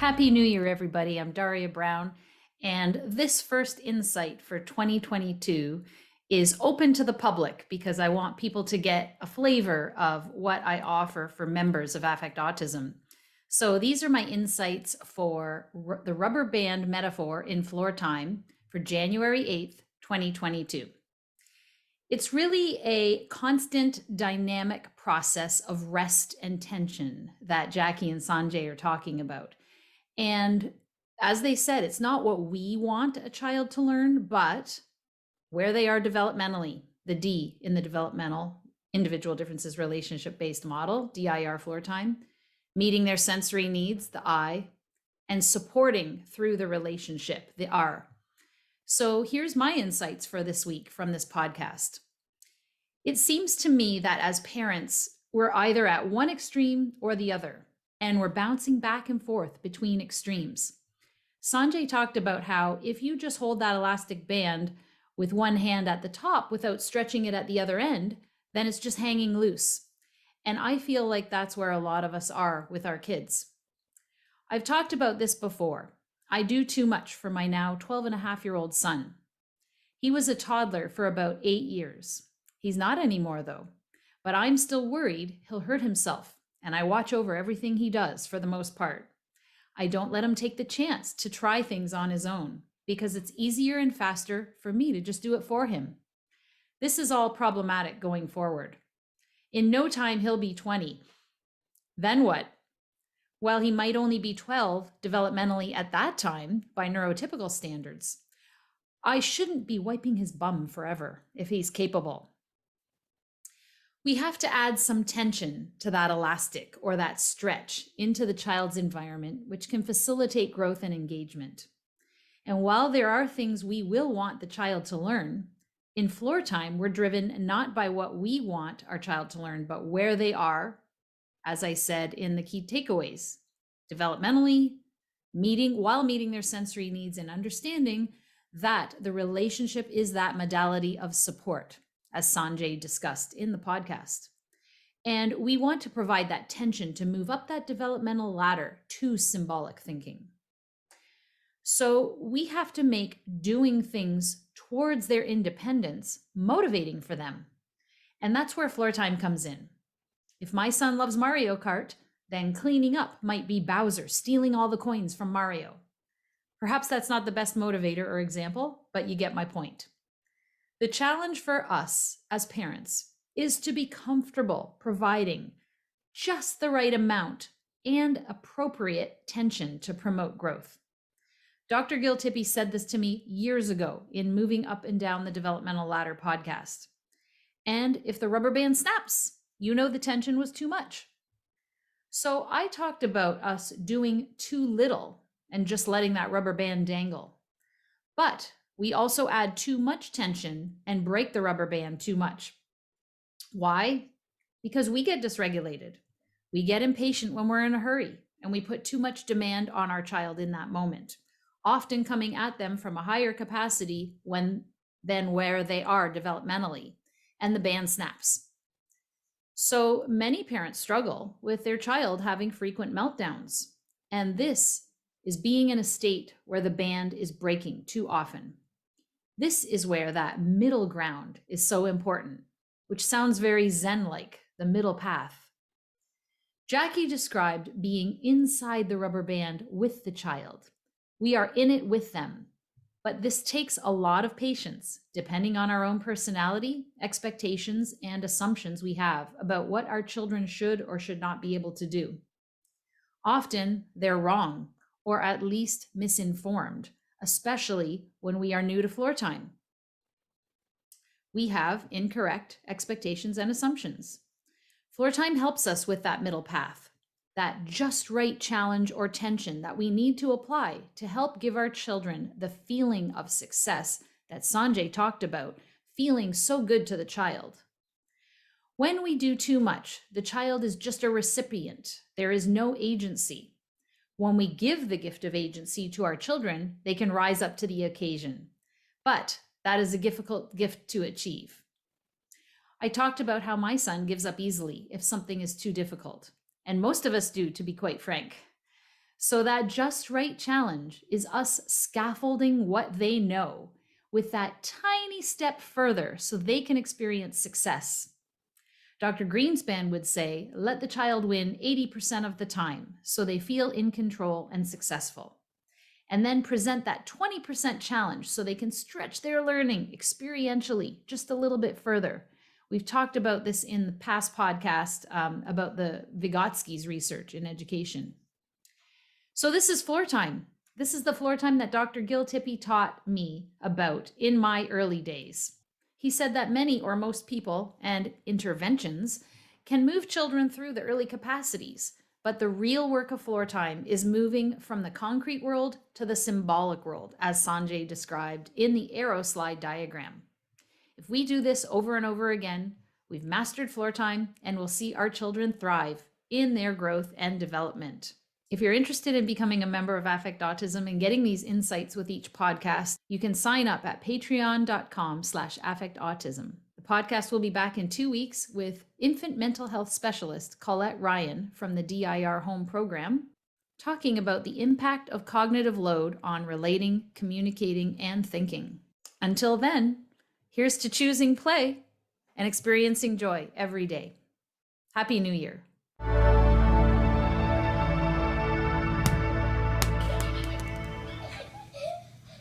Happy New Year, everybody. I'm Daria Brown, and this first insight for 2022 is open to the public because I want people to get a flavor of what I offer for members of Affect Autism. So these are my insights for the rubber band metaphor in Floortime for January 8th, 2022. It's really a constant dynamic process of rest and tension that Jackie and Sanjay are talking about. And as they said, it's not what we want a child to learn, but where they are developmentally, the D in the developmental individual differences relationship-based model, DIR Floortime, meeting their sensory needs, the I, and supporting through the relationship, the R. So here's my insights for this week from this podcast. It seems to me that as parents, we're either at one extreme or the other, and we're bouncing back and forth between extremes. Sanjay talked about how if you just hold that elastic band with one hand at the top without stretching it at the other end, then it's just hanging loose. And I feel like that's where a lot of us are with our kids. I've talked about this before. I do too much for my now 12-and-a-half-year-old son. He was a toddler for about 8 years. He's not anymore though, but I'm still worried he'll hurt himself, and I watch over everything he does for the most part. I don't let him take the chance to try things on his own because it's easier and faster for me to just do it for him. This is all problematic going forward. In no time, he'll be 20. Then what? Well, he might only be 12 developmentally at that time by neurotypical standards. I shouldn't be wiping his bum forever if he's capable. We have to add some tension to that elastic or that stretch into the child's environment, which can facilitate growth and engagement. And while there are things we will want the child to learn, in Floortime, we're driven not by what we want our child to learn, but where they are, as I said in the key takeaways, developmentally, while meeting their sensory needs and understanding that the relationship is that modality of support, as Sanjay discussed in the podcast. And we want to provide that tension to move up that developmental ladder to symbolic thinking. So we have to make doing things towards their independence motivating for them. And that's where Floortime comes in. If my son loves Mario Kart, then cleaning up might be Bowser stealing all the coins from Mario. Perhaps that's not the best motivator or example, but you get my point. The challenge for us as parents is to be comfortable providing just the right amount and appropriate tension to promote growth. Dr. Gil Tippy said this to me years ago in Moving Up and Down the Developmental Ladder podcast. And if the rubber band snaps, you know the tension was too much. So I talked about us doing too little and just letting that rubber band dangle. But we also add too much tension and break the rubber band too much. Why? Because we get dysregulated. We get impatient when we're in a hurry, and we put too much demand on our child in that moment, often coming at them from a higher capacity than where they are developmentally, and the band snaps. So many parents struggle with their child having frequent meltdowns, and this is being in a state where the band is breaking too often. This is where that middle ground is so important, which sounds very Zen-like, the middle path. Jackie described being inside the rubber band with the child. We are in it with them, but this takes a lot of patience, depending on our own personality, expectations, and assumptions we have about what our children should or should not be able to do. Often they're wrong, or at least misinformed, especially when we are new to Floortime. We have incorrect expectations and assumptions. Floortime helps us with that middle path, that just right challenge or tension that we need to apply to help give our children the feeling of success that Sanjay talked about, feeling so good to the child. When we do too much, the child is just a recipient. There is no agency. When we give the gift of agency to our children, they can rise up to the occasion. But that is a difficult gift to achieve. I talked about how my son gives up easily if something is too difficult, and most of us do, to be quite frank. So that just right challenge is us scaffolding what they know with that tiny step further so they can experience success. Dr. Greenspan would say, let the child win 80% of the time so they feel in control and successful. And then present that 20% challenge so they can stretch their learning experientially just a little bit further. We've talked about this in the past podcast about the Vygotsky's research in education. So this is Floortime. This is the Floortime that Dr. Gil Tippy taught me about in my early days. He said that many or most people and interventions can move children through the early capacities, but the real work of Floortime is moving from the concrete world to the symbolic world, as Sanjay described in the arrow slide diagram. If we do this over and over again, we've mastered Floortime and we'll see our children thrive in their growth and development. If you're interested in becoming a member of Affect Autism and getting these insights with each podcast, you can sign up at patreon.com/affectautism. The podcast will be back in 2 weeks with infant mental health specialist Colette Ryan from the DIR Home Program, talking about the impact of cognitive load on relating, communicating, and thinking. Until then, here's to choosing play and experiencing joy every day. Happy New Year.